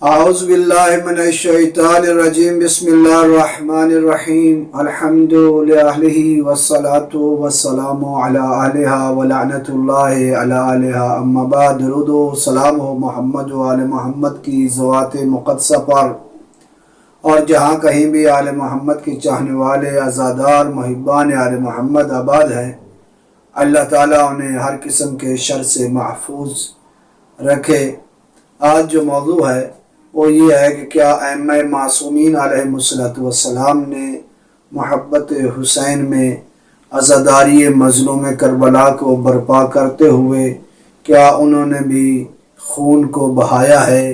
اعوذ باللہ من الشیطان الرجیم بسم اللہ الرحمن الرحیم الحمد للہ والصلاة والسلام علی آلہا ولعنت اللہ علی آلہا اما بعد درود و سلام ہو محمد و آل محمد کی ذوات مقدسہ پر اور جہاں کہیں بھی آل محمد کے چاہنے والے عزادار محبان آل محمد آباد ہیں، اللہ تعالیٰ انہیں ہر قسم کے شر سے محفوظ رکھے۔ آج جو موضوع ہے وہ یہ ہے کہ کیا ائمہ معصومین علیہ السلام نے محبت حسین میں عزاداری مظلوم کربلا کو برپا کرتے ہوئے کیا انہوں نے بھی خون کو بہایا ہے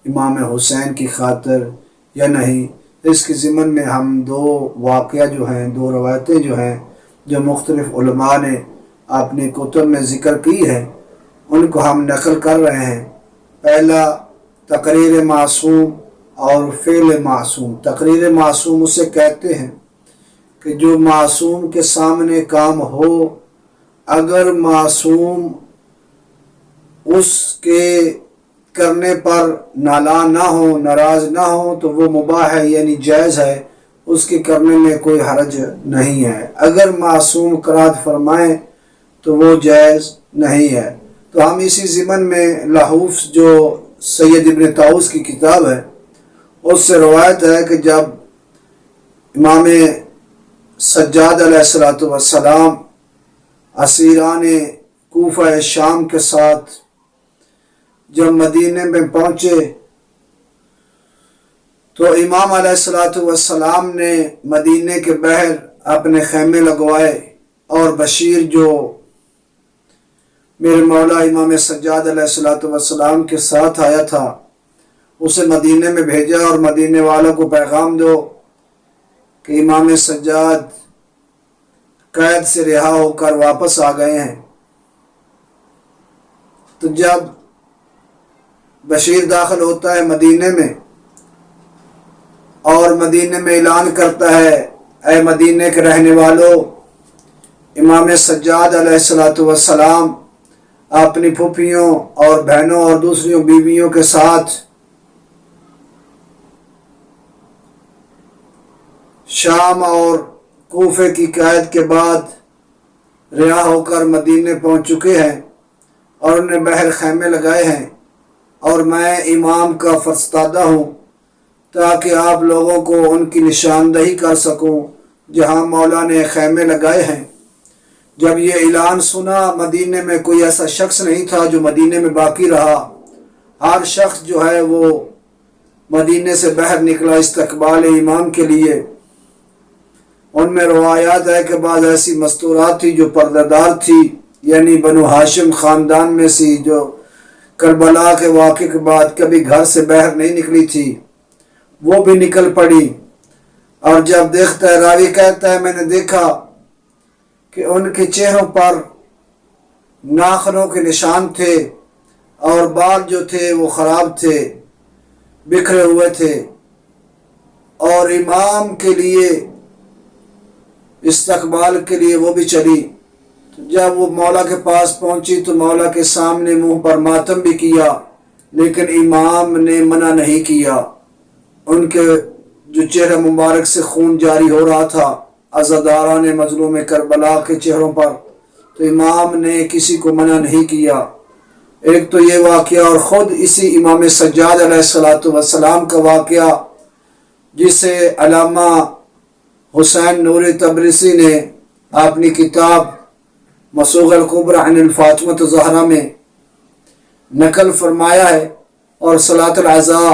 امام حسین کی خاطر یا نہیں؟ اس کے ضمن میں ہم دو واقعہ جو ہیں، دو روایتیں جو ہیں، جو مختلف علماء نے اپنی کتب میں ذکر کی ہے، ان کو ہم نقل کر رہے ہیں۔ پہلا تقریر معصوم اور فعل معصوم۔ تقریر معصوم اسے کہتے ہیں کہ جو معصوم کے سامنے کام ہو، اگر معصوم اس کے کرنے پر نالاں نہ ہو، ناراض نہ ہو، تو وہ مباح ہے، یعنی جائز ہے، اس کے کرنے میں کوئی حرج نہیں ہے۔ اگر معصوم کراہت فرمائیں تو وہ جائز نہیں ہے۔ تو ہم اسی ضمن میں لحوف جو سید ابن طاؤس کی کتاب ہے، اس سے روایت ہے کہ جب امام سجاد علیہ السلام اسیران کوفہ شام کے ساتھ جب مدینے میں پہنچے تو امام علیہ السلام نے مدینے کے باہر اپنے خیمے لگوائے، اور بشیر جو میرے مولا امام سجاد علیہ السلام کے ساتھ آیا تھا، اسے مدینے میں بھیجا اور مدینے والوں کو پیغام دو کہ امام سجاد قید سے رہا ہو کر واپس آ گئے ہیں۔ تو جب بشیر داخل ہوتا ہے مدینے میں اور مدینے میں اعلان کرتا ہے، اے مدینے کے رہنے والوں، امام سجاد علیہ السلام اپنی پھوپھیوں اور بہنوں اور دوسری بیویوں کے ساتھ شام اور کوفے کی قید کے بعد رہا ہو کر مدینے پہنچ چکے ہیں اور انہیں باہر خیمے لگائے ہیں، اور میں امام کا فرستادہ ہوں تاکہ آپ لوگوں کو ان کی نشاندہی کر سکوں جہاں مولا نے خیمے لگائے ہیں۔ جب یہ اعلان سنا، مدینے میں کوئی ایسا شخص نہیں تھا جو مدینے میں باقی رہا، ہر شخص جو ہے وہ مدینے سے باہر نکلا استقبال امام کے لیے۔ ان میں روایات ہے کہ بعض ایسی مستورات تھی جو پردہ دار تھی، یعنی بنو ہاشم خاندان میں سی، جو کربلا کے واقعے کے بعد کبھی گھر سے باہر نہیں نکلی تھی، وہ بھی نکل پڑی۔ اور جب دیکھتا ہے، راوی کہتا ہے، میں نے دیکھا کہ ان کے چہروں پر ناخنوں کے نشان تھے اور بال جو تھے وہ خراب تھے، بکھرے ہوئے تھے، اور امام کے لیے استقبال کے لیے وہ بھی چلی۔ جب وہ مولا کے پاس پہنچی تو مولا کے سامنے منہ پر ماتم بھی کیا، لیکن امام نے منع نہیں کیا۔ ان کے جو چہرہ مبارک سے خون جاری ہو رہا تھا عزاداران مظلوم کربلا کے چہروں پر، تو امام نے کسی کو منع نہیں کیا۔ ایک تو یہ واقعہ، اور خود اسی امام سجاد علیہ السلام کا واقعہ جسے علامہ حسین نوری تبریسی نے اپنی کتاب مصوغ الکبری عن الفاطمۃ الزہرا میں نقل فرمایا ہے، اور صلاۃ العزاء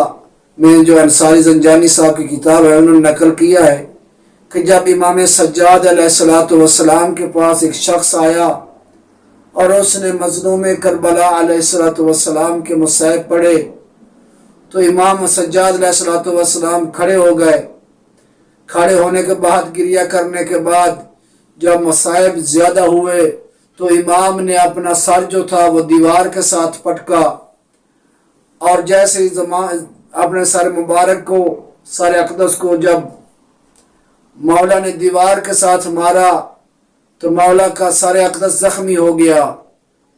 میں جو انصاری زنجانی صاحب کی کتاب ہے انہوں نے نقل کیا ہے کہ جب امام سجاد علیہ السلام کے پاس ایک شخص آیا اور اس نے مظلوم کربلا علیہ السلام کے مصائب پڑھے، تو امام سجاد علیہ السلام کھڑے ہو گئے۔ کھڑے ہونے کے بعد، گریہ کرنے کے بعد، جب مصائب زیادہ ہوئے تو امام نے اپنا سر جو تھا وہ دیوار کے ساتھ پٹکا، اور جیسے ہی اپنے سر مبارک کو، سر اقدس کو جب مولا نے دیوار کے ساتھ مارا تو مولا کا سر اقدس زخمی ہو گیا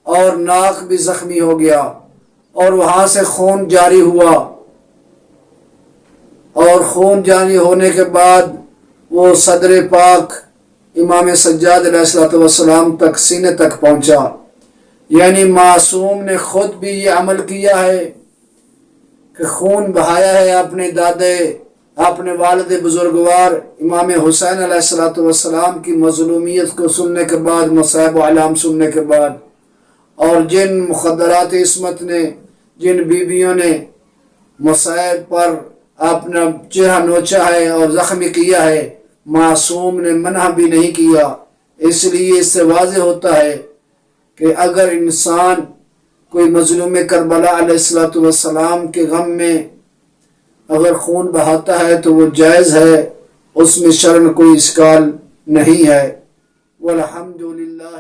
اور ناک بھی زخمی ہو گیا، اور وہاں سے خون جاری ہوا، اور خون جاری ہونے کے بعد وہ صدر پاک امام سجاد علیہ السلام تک سینے تک پہنچا، یعنی معصوم نے خود بھی یہ عمل کیا ہے کہ خون بہایا ہے اپنے دادے، اپنے والد بزرگوار امام حسین علیہ السلام کی مظلومیت کو سننے کے بعد، مصائب و علام سننے کے بعد، اور جن مخدرات عصمت نے، جن بیویوں نے مصائب پر اپنا چہرہ نوچا ہے اور زخمی کیا ہے، معصوم نے منع بھی نہیں کیا۔ اس لیے اس سے واضح ہوتا ہے کہ اگر انسان کوئی مظلوم کربلا علیہ السلام کے غم میں اگر خون بہاتا ہے تو وہ جائز ہے، اس میں شرعاً کوئی اشکال نہیں ہے۔ والحمدللہ